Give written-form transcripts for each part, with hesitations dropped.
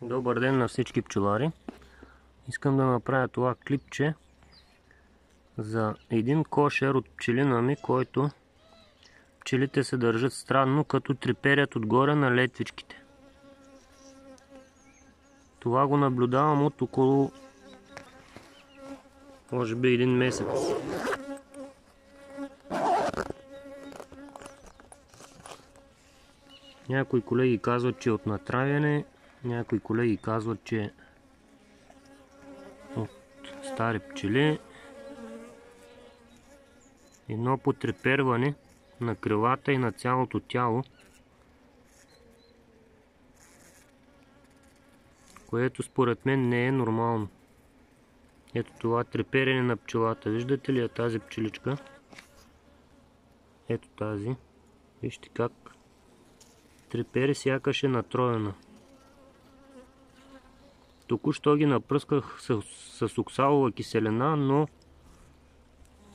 Добър ден на всички пчелари! Искам да направя това клипче за един кошер от пчелина ми, който пчелите се държат странно, като треперят отгоре на летвичките. Това го наблюдавам от около може би един месец. Някои колеги казват, че е от натравяне, някои колеги казват, че е от стари пчели. Едно потреперване на крилата и на цялото тяло, което според мен не е нормално. Ето това треперене на пчелата. Виждате ли тази пчеличка? Ето тази. Вижте как трепери, сякаш е натроена. Току-що ги напръсках с оксалова киселина, но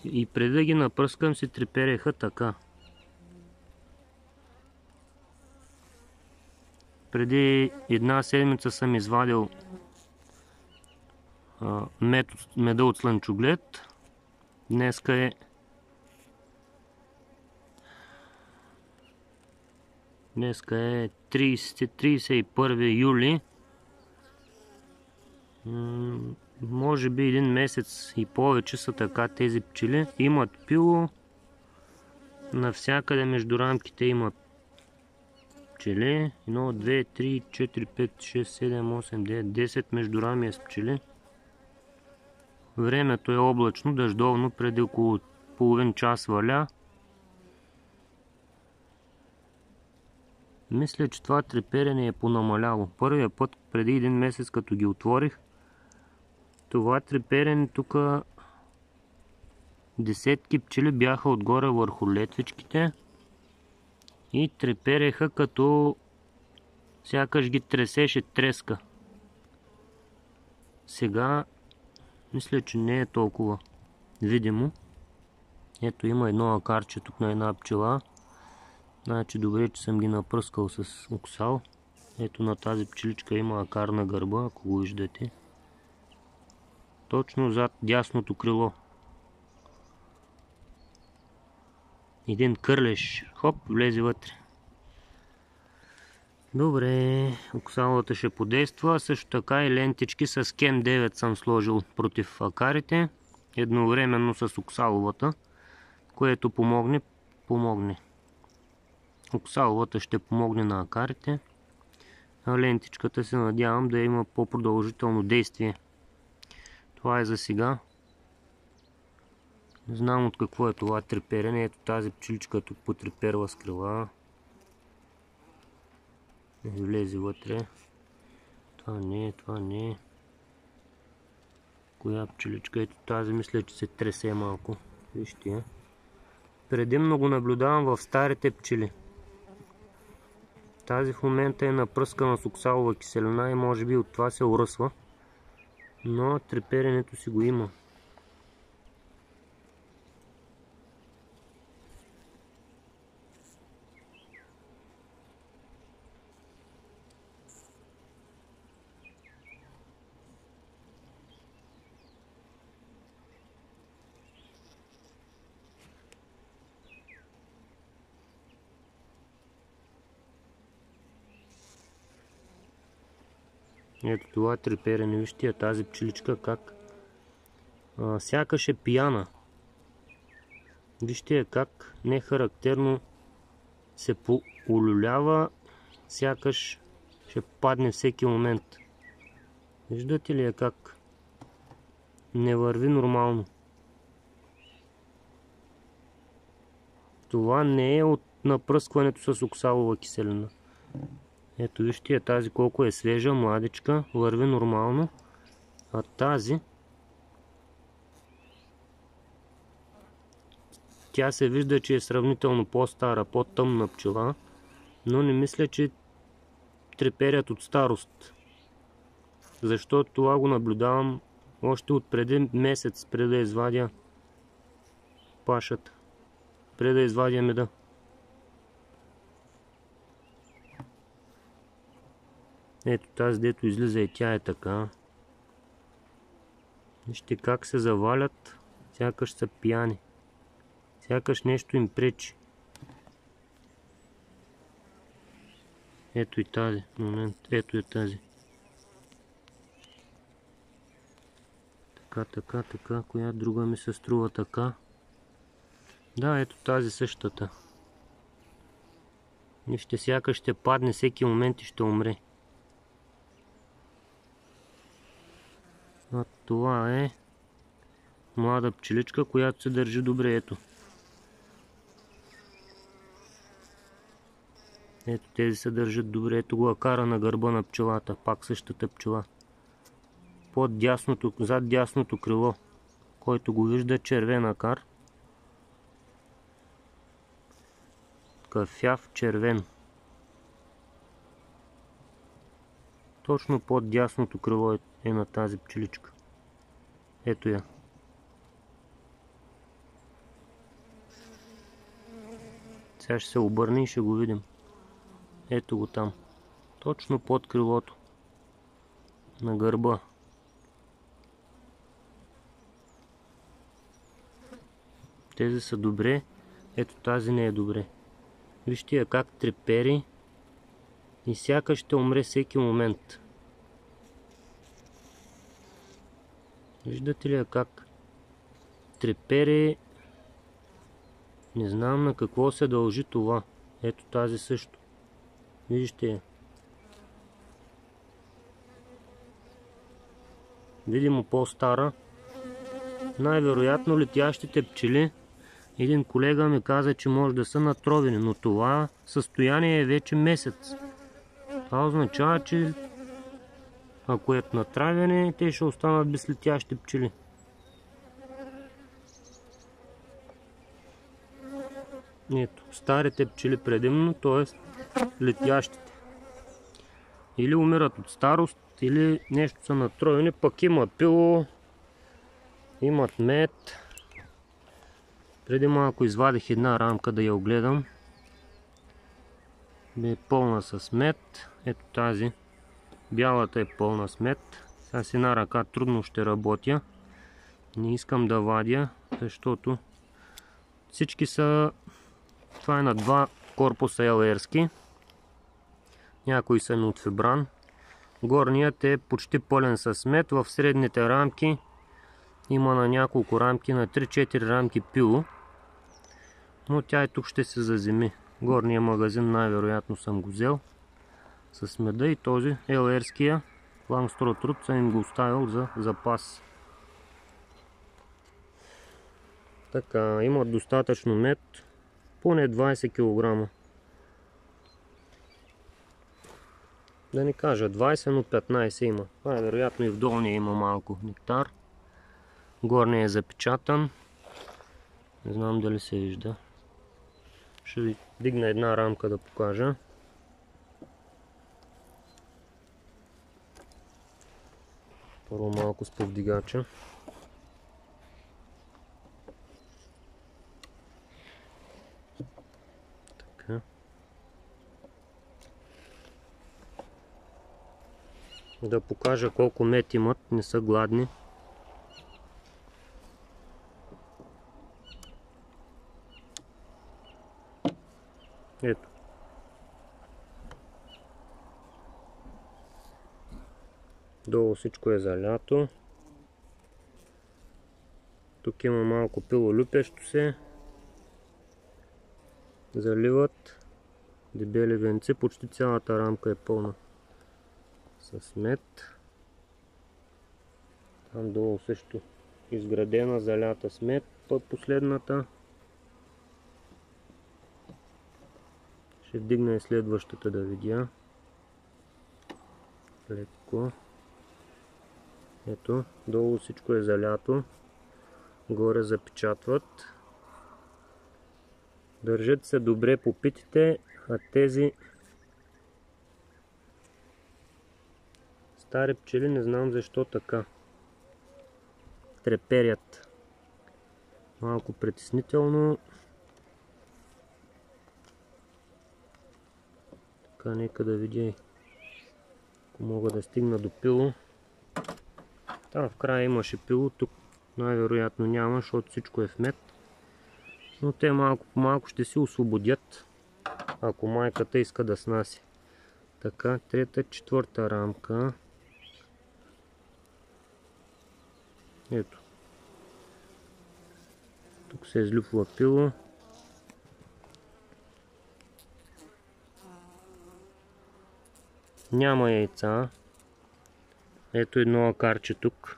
и преди да ги напръскам се трепереха така. Преди една седмица съм извадил меда от слънчоглед. Днеска е Днеска е 31 юли. Може би един месец и повече са така тези пчели. Имат пило. Навсякъде между рамките има пчели. 1, 2, 3, 4, 5, 6, 7, 8, 9, 10 между рамия с пчели. Времето е облачно, дъждовно, преди около половин час валя. Мисля, че това треперене е понамаляло. Първия път, преди един месец, като ги отворих, това треперене тук десетки пчели бяха отгоре върху летвичките и трепереха, като сякаш ги тресеше треска. Сега мисля, че не е толкова видимо. Ето има едно акарче тук на една пчела. Значи добре, че съм ги напръскал с оксал. Ето на тази пчеличка има акар на гърба, ако го виждате. Точно зад дясното крило. Един кърлеж, хоп, влезе вътре. Добре, оксалата ще подейства. Също така и лентички с Кем 9 съм сложил против акарите. Едновременно с оксаловата, което помогне. Оксаловата ще помогне на акарите, а лентичката се надявам да има по-продължително действие. Това е за сега. Не знам от какво е това треперене. Ето тази пчеличка тук потреперва с крила. Влезе вътре. Това не е. Коя пчеличка? Ето тази, мисля, че се тресе малко. Вижте я. Предимно го наблюдавам в старите пчели. Тази в момента е напръскана с оксалова киселина и може би от това се оръсва. Но треперенето си го има. Ето това треперене, вижте тази пчеличка как сякаш е пияна. Вижте как нехарактерно се поулюлява, сякаш ще падне всеки момент. Виждате ли как не върви нормално? Това не е от напръскването с оксалова киселина. Ето вижте тази колко е свежа, младичка, върви нормално. А тази, тя се вижда, че е сравнително по-стара, по-тъмна пчела, но не мисля, че треперят от старост. Защото това го наблюдавам още от преди месец, преди да извадя пашата, преди да извадя меда. Ето тази, дето излиза, и тя е така. Вижте как се завалят, сякаш са пияни. Сякаш нещо им пречи. Ето и тази. Момент. Ето е тази. Така. Коя друга ми се струва така? Да, ето тази същата. Вижте, сякаш ще падне всеки момент и ще умре. А това е млада пчеличка, която се държи добре. Ето. Ето тези се държат добре. Ето го акара на гърба на пчелата. Пак същата пчела. Зад дясното крило, който го вижда, червен акар. Кафяв червен. Точно под дясното крило е на тази пчеличка. Ето я. Сега ще се обърне и ще го видим. Ето го там. Точно под крилото. На гърба. Тези са добре. Ето тази не е добре. Вижте я как трепери. И сякаш ще умре всеки момент. Виждате ли я как трепери? Не знам на какво се дължи това. Ето тази също. Вижте я. Видимо по-стара. Най-вероятно летящите пчели, един колега ми каза, че може да са натровени, но това състояние е вече месец. Това означава, че ако е натравяне, те ще останат без летящи пчели. Ето, старите пчели предимно, т.е. летящите. Или умират от старост, или нещо са натровени, пък има пило, имат мед. Преди малко извадих една рамка да я огледам. Бе пълна с мед. Ето тази. Бялата е пълна с мед. Сега с една ръка трудно ще работя. Не искам да вадя, защото всички са... Това е на два корпуса елерски. Някои са ми от фибран. Горният е почти пълен с мед. В средните рамки има на няколко рамки, на 3-4 рамки пило. Но тя и тук ще се заземи. Горния магазин най-вероятно съм го взел с меда и този елерския Langstroth Root съм им го оставил за запас. Така, имат достатъчно мед, поне 20 кг. Да не кажа 20, но 15 има. Най-вероятно и в долния има малко нектар. Горния е запечатан. Не знам дали се вижда. Ще ви дигна една рамка да покажа. Първо малко с повдигача. Така. Да покажа колко мед имат, не са гладни. Ето. Долу всичко е залято. Тук има малко пило люпещо се. Заливат дебели венци. Почти цялата рамка е пълна с мед. Там долу също изградена, залята с мед. Последната. Ще вдигна и следващата да видя. Леко. Ето, долу всичко е залято. Горе запечатват. Държат се добре попитите, а тези стари пчели не знам защо така треперят. Малко притеснително. Така, нека да видя Ако мога да стигна до пило. Там в края имаше пило, тук най-вероятно няма, защото всичко е в мед. Но те малко по малко ще си освободят, ако майката иска да снася. Така, трета, четвърта рамка. Ето. Тук се излюпва пило. Няма яйца. Ето едно акарче тук.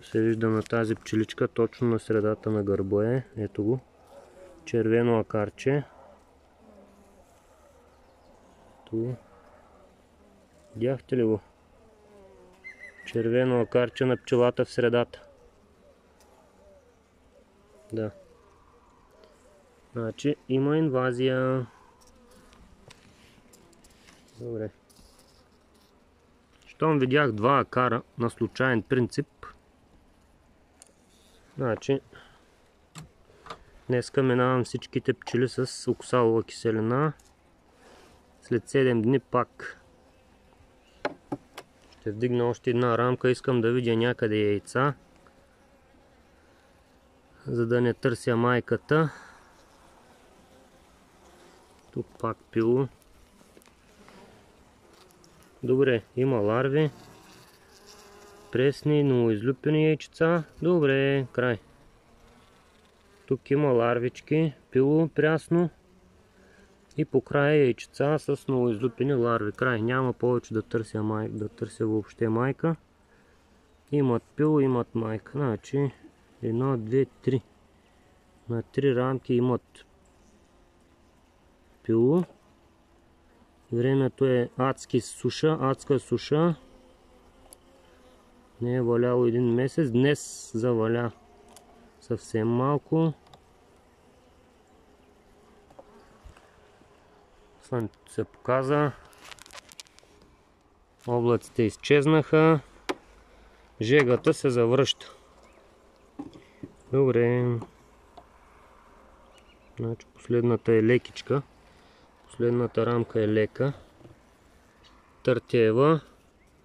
Се вижда на тази пчеличка, точно на средата на гърба е. Ето го. Червено акарче. Ту. Видяхте ли го? Червено акарче на пчелата в средата. Да. Значи има инвазия. Добре. Щом видях два акара на случайен принцип, значи днеска минавам всичките пчели с оксалова киселина. След 7 дни пак ще вдигна още една рамка. Искам да видя някъде яйца, за да не търся майката. Тук пак пило. Добре, има ларви. Пресни, новоизлюпени яйчеца. Добре, край. Тук има ларвички, пило прясно. И по края яйчеца с новоизлюпени ларви. Край. Няма повече да търся въобще майка. Имат пило, имат майка. Значи 1, 2, 3. На 3 рамки имат пило. Времето е адска суша. Не е валяло един месец. Днес заваля съвсем малко. Слънцето се показа. Облаците изчезнаха. Жегата се завръща. Добре. Значи последната е лекичка. Последната рамка е лека. Търтева.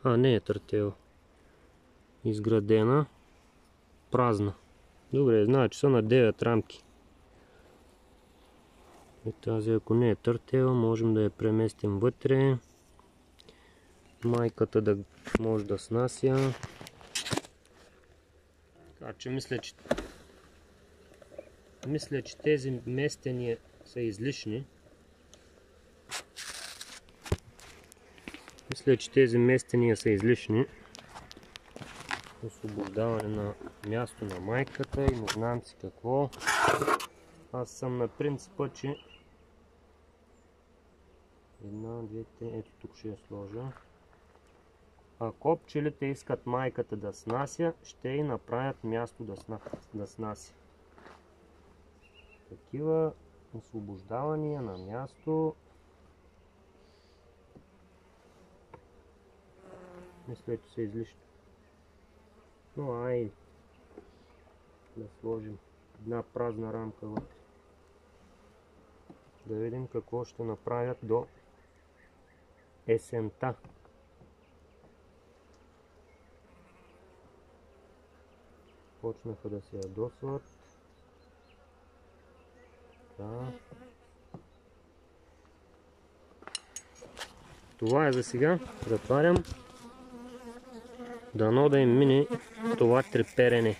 Не е търтева. Изградена. Празна. Добре, значи са на 9 рамки. И тази, ако не е търтева, можем да я преместим вътре. Майката да може да снася. Така че мисля, че тези местения са излишни. Освобождаване на място на майката и не знам си какво. Аз съм на принципа, че 1, 2, 3, ето тук ще я сложа. Ако пчелите искат майката да снася, ще й направят място да снася. Такива освобождавания на място мисля, че са излишни. Но да сложим една празна рамка вътре. Да видим какво ще направят до есента. Почнаха да се ядосват. Това е за сега. Затварям. Дано да им мине това треперене.